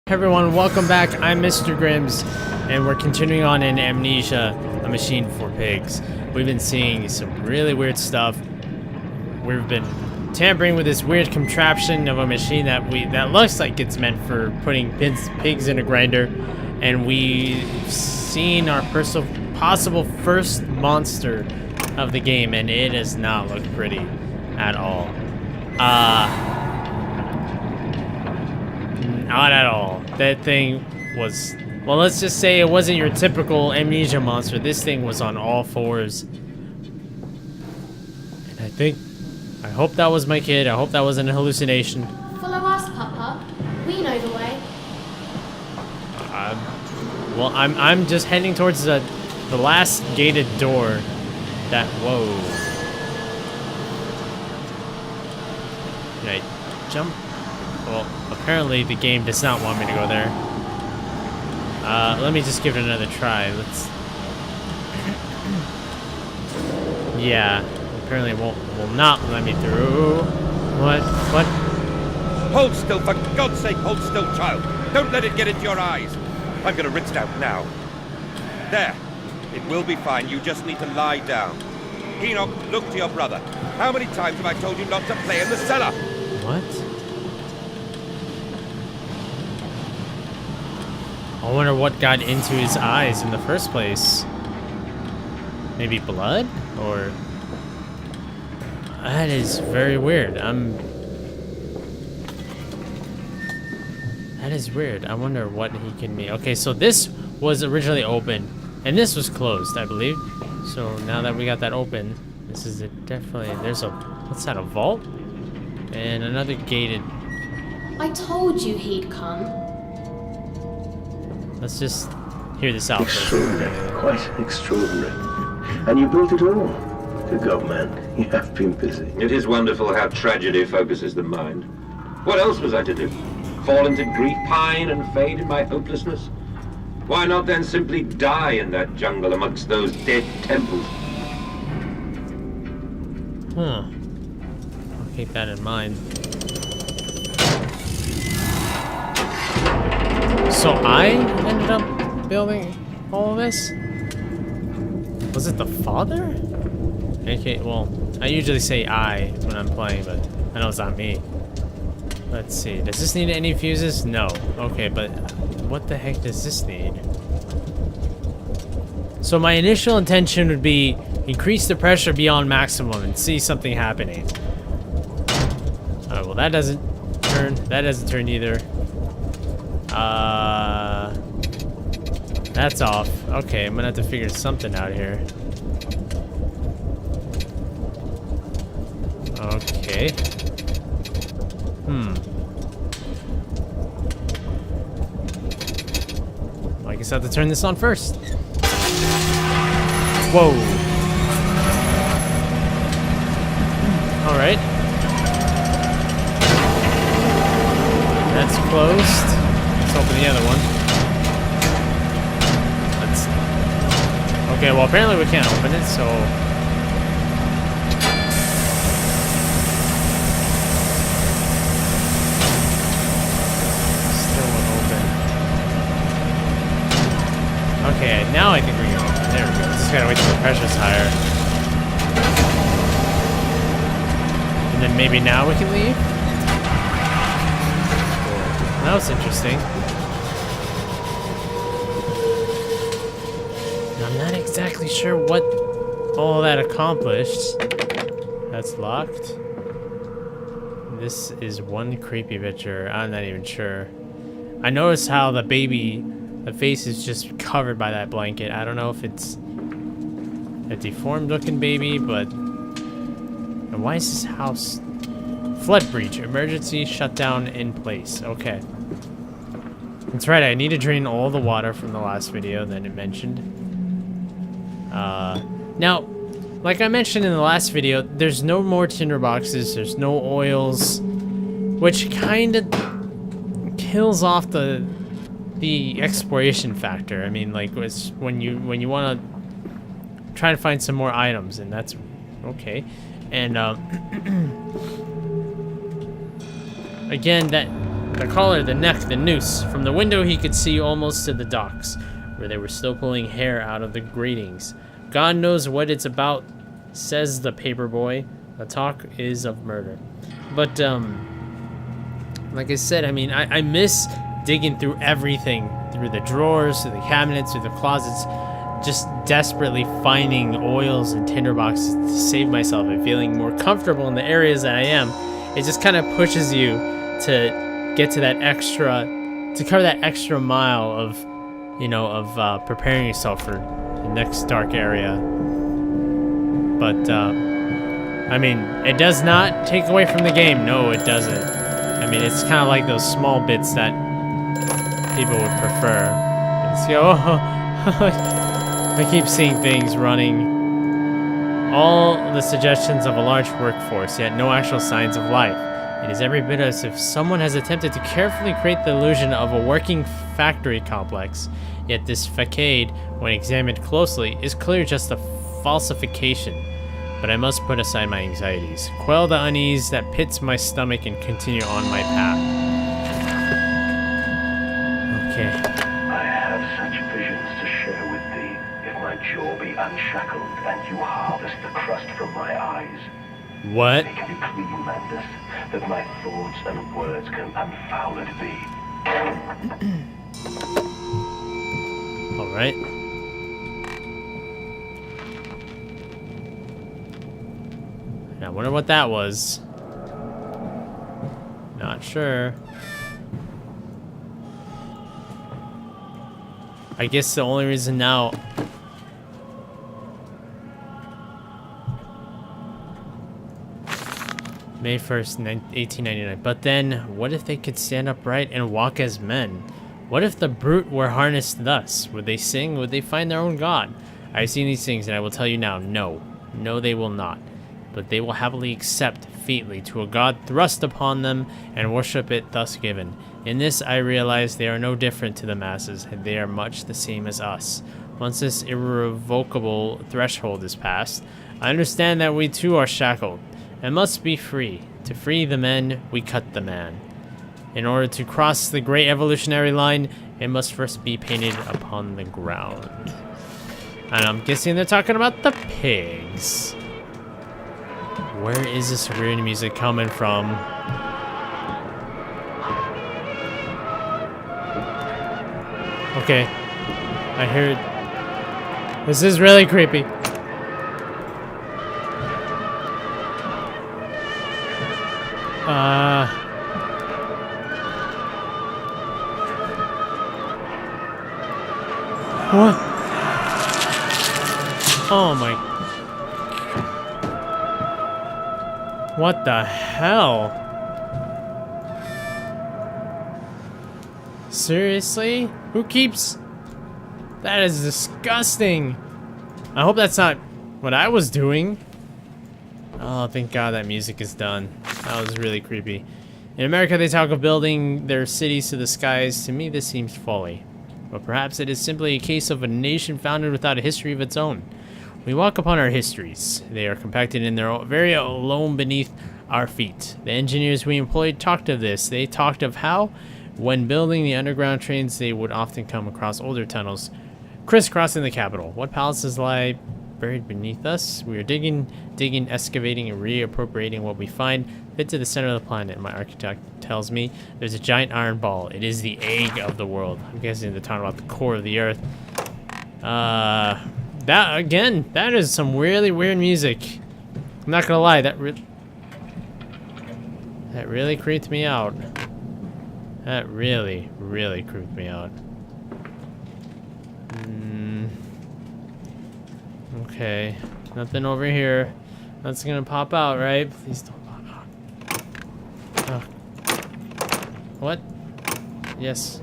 Hey everyone, welcome back. I'm Mr. Grimmmz, and we're continuing on in Amnesia, a machine for pigs. We've been seeing some really weird stuff. We've been tampering with this weird contraption of a machine that looks like it's meant for putting pigs in a grinder, and we've seen our possible first monster of the game, and it does not look pretty at all. Not at all. That thing was, well, let's just say it wasn't your typical Amnesia monster. This thing was on all fours. And I hope that was my kid. I hope that wasn't a hallucination. Follow us, Papa. We know the way. Well, I'm just heading towards the last gated door. Whoa. Can I jump? Well, apparently the game does not want me to go there. Let me just give it another try. Yeah, apparently it will not let me through. What? Hold still, for God's sake, hold still, child. Don't let it get into your eyes. I'm gonna rinse it out now. There. It will be fine. You just need to lie down. Enoch, look to your brother. How many times have I told you not to play in the cellar? What? I wonder what got into his eyes in the first place. Maybe blood? Or... That is very weird. That is weird. I wonder what he can mean. Okay, so this was originally open, and this was closed, I believe. So now that we got that open, this is definitely... There's a... What's that, a vault? And another gated... I told you he'd come. Let's just hear this out. Extraordinary, quite extraordinary. And you built it all. Good God, man, you have been busy. It is wonderful how tragedy focuses the mind. What else was I to do? Fall into grief, pine, and fade in my hopelessness? Why not then simply die in that jungle amongst those dead temples? Huh. I'll keep that in mind. So I ended up building all of this? Was it the father? Okay, well, I usually say I when I'm playing, but I know it's not me. Let's see, does this need any fuses? No. Okay, but what the heck does this need? So my initial intention would be increase the pressure beyond maximum and see something happening. Well, that doesn't turn either. That's off. Okay, I'm gonna have to figure something out here. Okay. Well, I guess I have to turn this on first. Whoa. Alright. That's closed. Let's open the other one. Okay, well apparently we can't open it, so... Still won't open. Okay, now I think we can open it. There we go. Just gotta wait till the pressure's higher. And then maybe now we can leave? Cool. That was interesting. I'm not exactly sure what all that accomplished. That's locked. This is one creepy picture. I'm not even sure. I noticed how the face is just covered by that blanket. I don't know if it's a deformed looking baby, but... And why is this house... Flood breach. Emergency shutdown in place. Okay. That's right, I need to drain all the water from the last video that it mentioned. Now, like I mentioned in the last video, there's no more tinder boxes, there's no oils, which kind of kills off the exploration factor. I mean, like, it's when you want to try to find some more items, and that's okay. And again, The collar, the neck, the noose. From the window he could see almost to the docks, where they were still pulling hair out of the gratings. God knows what it's about, says the paperboy. The talk is of murder. But, like I said, I mean, I miss digging through everything. Through the drawers, through the cabinets, through the closets. Just desperately finding oils and tinderboxes to save myself and feeling more comfortable in the areas that I am. It just kind of pushes you to get to that extra, to cover that extra mile of, you know, of preparing yourself for the next dark area. But, I mean, it does not take away from the game. No, it doesn't. I mean, it's kind of like those small bits that people would prefer. Let's go. I keep seeing things running. All the suggestions of a large workforce, yet no actual signs of life. It is every bit as if someone has attempted to carefully create the illusion of a working factory complex. Yet this facade, when examined closely, is clearly just a falsification. But I must put aside my anxieties, quell the unease that pits my stomach, and continue on my path. Okay. I have such visions to share with thee, if my jaw be unshackled and you harvest the crust from my eyes. What? Make me clean, Mandus, that my thoughts and words can unfouled be. Alright. I wonder what that was. Not sure. I guess the only reason now... May 1st, 1899. But then, what if they could stand upright and walk as men? What if the brute were harnessed thus? Would they sing? Would they find their own god? I've seen these things, and I will tell you now, no. No, they will not. But they will happily accept featly to a god thrust upon them and worship it thus given. In this I realize they are no different to the masses, and they are much the same as us. Once this irrevocable threshold is passed, I understand that we too are shackled, and must be free. To free the men, we cut the man. In order to cross the great evolutionary line, it must first be painted upon the ground. And I'm guessing they're talking about the pigs. Where is this weird music coming from? Okay. I heard... This is really creepy. What? Oh my... What the hell? Seriously? Who keeps... That is disgusting. I hope that's not what I was doing. Oh, thank God that music is done. That was really creepy. In America, they talk of building their cities to the skies. To me, this seems folly. But perhaps it is simply a case of a nation founded without a history of its own. We walk upon our histories. They are compacted in their very alone beneath our feet. The engineers we employed talked of this. They talked of how, when building the underground trains, they would often come across older tunnels crisscrossing the capital. What palaces lie buried beneath us? We are digging, excavating, and reappropriating what we find. Fit to the center of the planet. My architect tells me there's a giant iron ball. It is the egg of the world. I'm guessing they're talking about the core of the earth. That again, that is some really weird music. I'm not gonna lie, that really creeped me out. That really creeped me out. Okay, nothing over here. That's gonna pop out, right? Please don't pop out. Oh. What? Yes.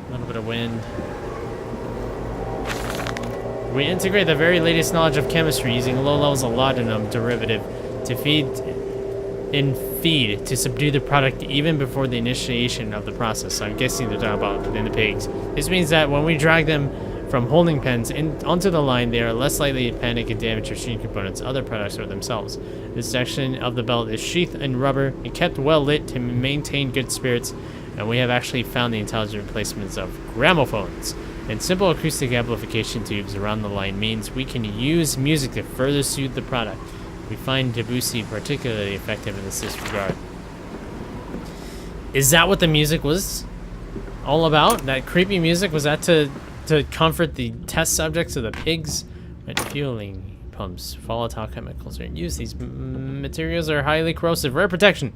A little bit of wind. We integrate the very latest knowledge of chemistry using low levels of laudanum derivative to feed to subdue the product even before the initiation of the process. So I'm guessing they're talking about in the pigs. This means that when we drag them from holding pens onto the line, they are less likely to panic and damage machine components, other products, or themselves. This section of the belt is sheathed in rubber and kept well lit to maintain good spirits, and we have actually found the intelligent replacements of gramophones. And simple acoustic amplification tubes around the line means we can use music to further soothe the product. We find Debussy particularly effective in this regard. Is that what the music was all about? That creepy music? Was that to comfort the test subjects of the pigs? And fueling pumps, volatile chemicals are used. These materials are highly corrosive. Rare protection.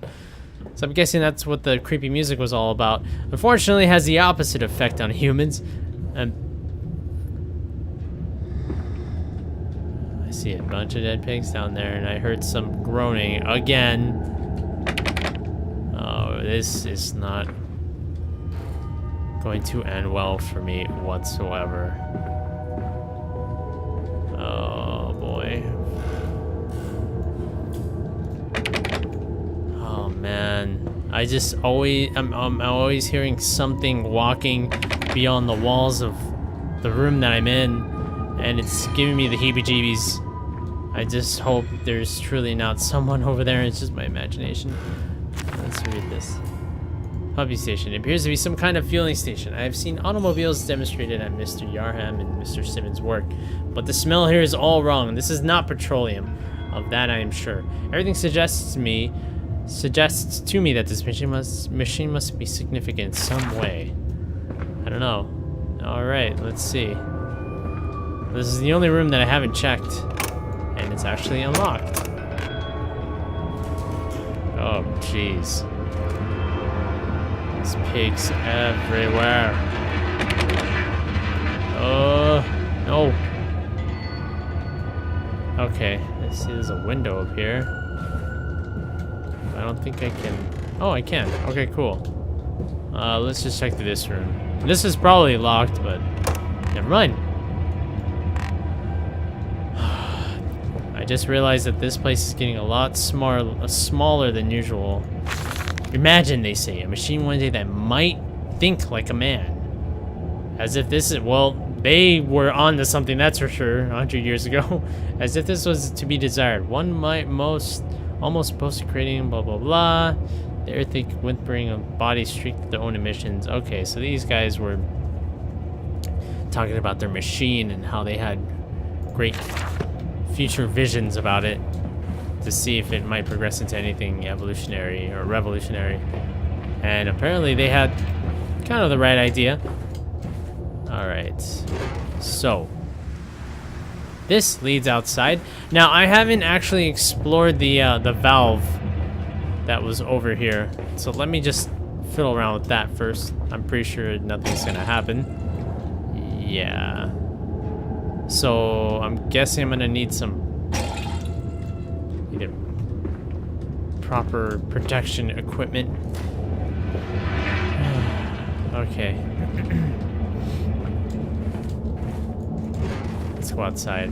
So I'm guessing that's what the creepy music was all about. Unfortunately, it has the opposite effect on humans. I see a bunch of dead pigs down there, and I heard some groaning again. Oh, this is not going to end well for me whatsoever. Oh boy. Oh man. I'm always hearing something walking beyond the walls of the room that I'm in, and it's giving me the heebie-jeebies. I just hope there's truly not someone over there. It's just my imagination. Let's read this. Puppy station. It appears to be some kind of fueling station. I have seen automobiles demonstrated at Mr. Yarham and Mr. Simmons' work, but the smell here is all wrong. This is not petroleum. Of that I am sure. Everything suggests to me that this machine must be significant in some way. I don't know. Alright, let's see. This is the only room that I haven't checked, and it's actually unlocked. Oh, jeez. There's pigs everywhere. Oh, no. Okay, let's see, there's a window up here. I don't think I can... Oh, I can. Okay, cool. Let's just check this room. This is probably locked, but never mind. I just realized that this place is getting a lot smaller than usual. Imagine, they say, a machine one day that might think like a man. As if this is... Well, they were onto something, that's for sure, 100 years ago. As if this was to be desired. One might almost post-creating, blah, blah, blah. The earthquake whimpering of bodies streaked their own emissions. Okay, so these guys were talking about their machine and how they had great future visions about it to see if it might progress into anything evolutionary or revolutionary. And apparently they had kind of the right idea. Alright, so this leads outside. Now, I haven't actually explored the valve that was over here. So let me just fiddle around with that first. I'm pretty sure nothing's gonna happen. Yeah. So I'm guessing I'm gonna need some either proper protection equipment. Okay. Let's go outside.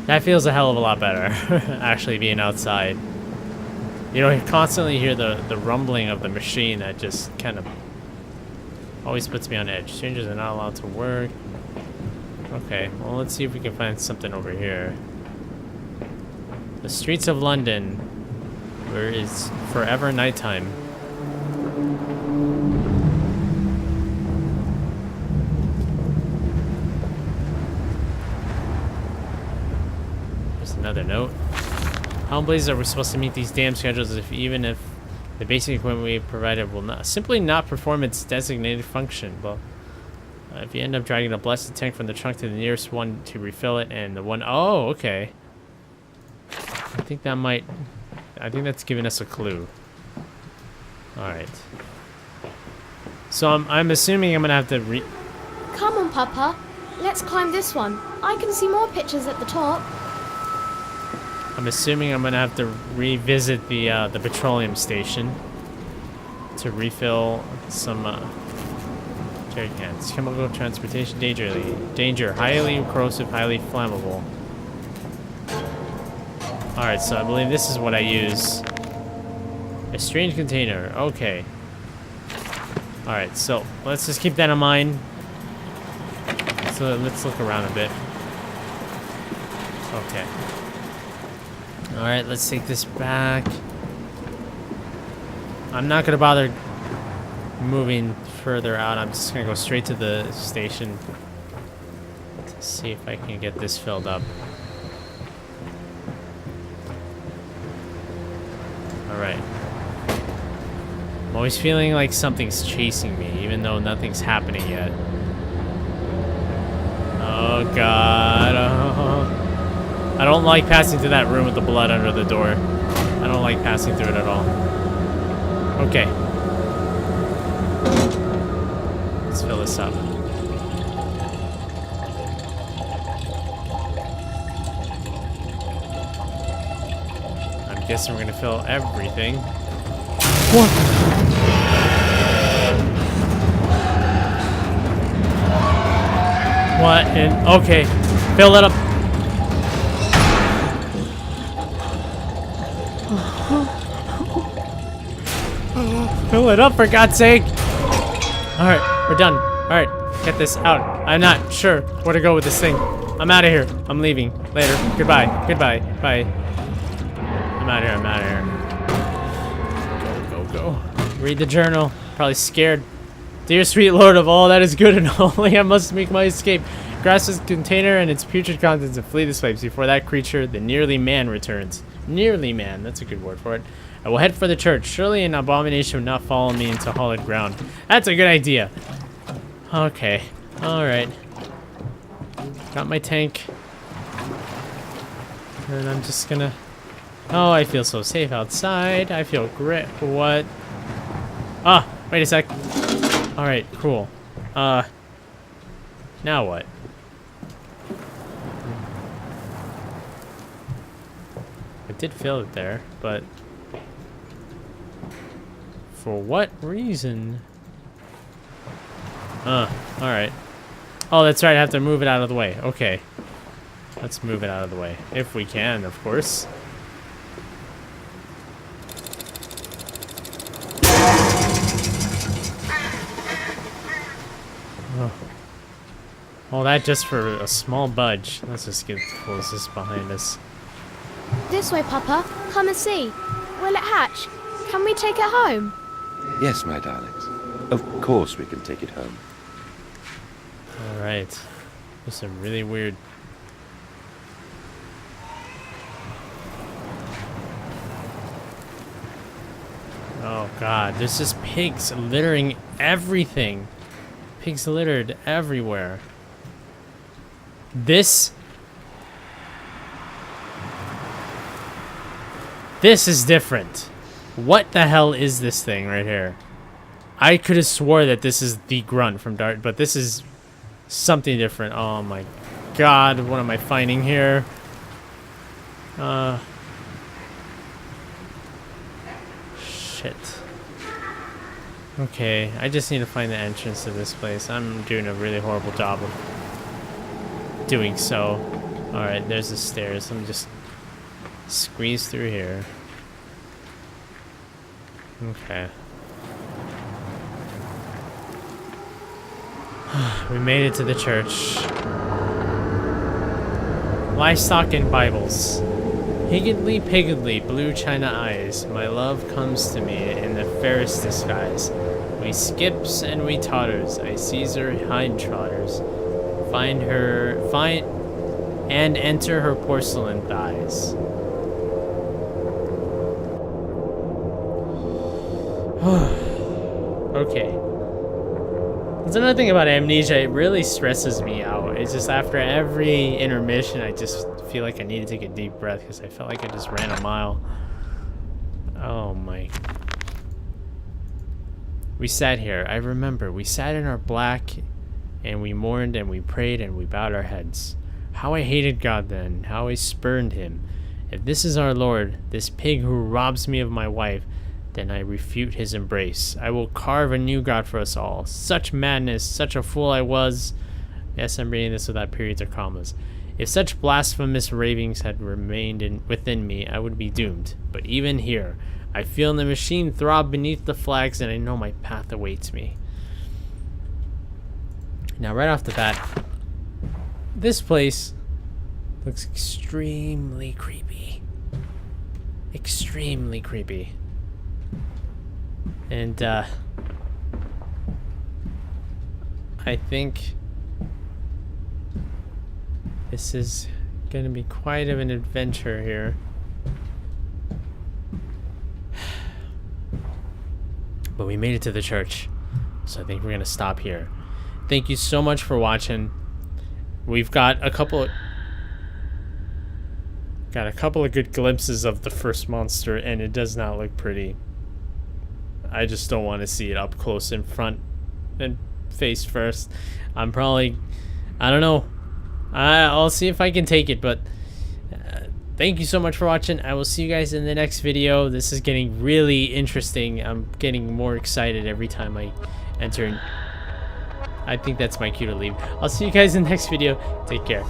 That feels a hell of a lot better, actually being outside. You know, you constantly hear the rumbling of the machine that just kind of always puts me on edge. Strangers are not allowed to work. Okay, well, let's see if we can find something over here. The streets of London, where it's forever nighttime. There's another note. How in blazes are we supposed to meet these damn schedules even if the basic equipment we provided will simply not perform its designated function? Well, if you end up dragging a blessed tank from the trunk to the nearest one to refill it, and the one... Oh, okay. I think that's giving us a clue. Alright. So I'm assuming I'm gonna have to Come on, Papa. Let's climb this one. I can see more pictures at the top. I'm assuming I'm gonna have to revisit the petroleum station to refill some jerry cans. Chemical transportation danger, highly corrosive, highly flammable. All right, so I believe this is what I use. A strange container. Okay. All right, so let's just keep that in mind. Let's let's look around a bit. Okay. All right, let's take this back. I'm not gonna bother moving further out. I'm just gonna go straight to the station to see if I can get this filled up. All right. I'm always feeling like something's chasing me, even though nothing's happening yet. Oh God. Oh. I don't like passing through that room with the blood under the door. I don't like passing through it at all. Okay. Let's fill this up. I'm guessing we're gonna fill everything. What? What? And okay, fill it up. Fill it up, for God's sake! Alright, we're done. Alright, get this out. I'm not sure where to go with this thing. I'm out of here. I'm leaving. Later. Goodbye. Goodbye. Bye. I'm out of here. I'm out of here. Go, go, go. Read the journal. Probably scared. Dear sweet Lord of all that is good and holy, I must make my escape. Grasp this container and its putrid contents and flee this place before that creature, the nearly man, returns. Nearly man. That's a good word for it. I will head for the church. Surely an abomination will not follow me into hallowed ground. That's a good idea. Okay. Alright. Got my tank. And I'm just gonna... Oh, I feel so safe outside. I feel great. What? Ah, wait a sec. Alright, cool. Now what? I did feel it there, but... For what reason? Alright. Oh, that's right, I have to move it out of the way. Okay. Let's move it out of the way. If we can, of course. Oh. All that just for a small budge. Let's just close this behind us. This way, Papa. Come and see. Will it hatch? Can we take it home? Yes, my darlings. Of course we can take it home. Alright. There's some really weird... Oh God, there's just pigs littering everything. Pigs littered everywhere. This is different. What the hell is this thing right here? I could have swore that this is the grunt from Dart, but this is something different. Oh my God, what am I finding here? Shit. Okay, I just need to find the entrance to this place. I'm doing a really horrible job of doing so. Alright, there's the stairs. Let me just squeeze through here. Okay. We made it to the church. Livestock and Bibles. Higgledy piggledy, blue china eyes. My love comes to me in the fairest disguise. We skips and we totters. I sees her hind trotters. Find and enter her porcelain thighs. Okay. That's another thing about Amnesia, it really stresses me out. It's just after every intermission, I just feel like I need to take a deep breath because I felt like I just ran a mile. Oh my. We sat here, I remember, we sat in our black and we mourned and we prayed and we bowed our heads. How I hated God then, how I spurned him. If this is our Lord, this pig who robs me of my wife, then I refute his embrace. I will carve a new God for us all. Such madness, such a fool I was. Yes, I'm reading this without periods or commas. If such blasphemous ravings had remained within me, I would be doomed. But even here, I feel the machine throb beneath the flags, and I know my path awaits me. Now, right off the bat, this place looks extremely creepy. Extremely creepy. And, I think this is gonna be quite of an adventure here. But we made it to the church, so I think we're gonna stop here. Thank you so much for watching. We've got a couple of good glimpses of the first monster, and it does not look pretty. I just don't want to see it up close in front and face first. I don't know. I'll see if I can take it, but thank you so much for watching. I will see you guys in the next video. This is getting really interesting. I'm getting more excited every time I enter. I think that's my cue to leave. I'll see you guys in the next video. Take care.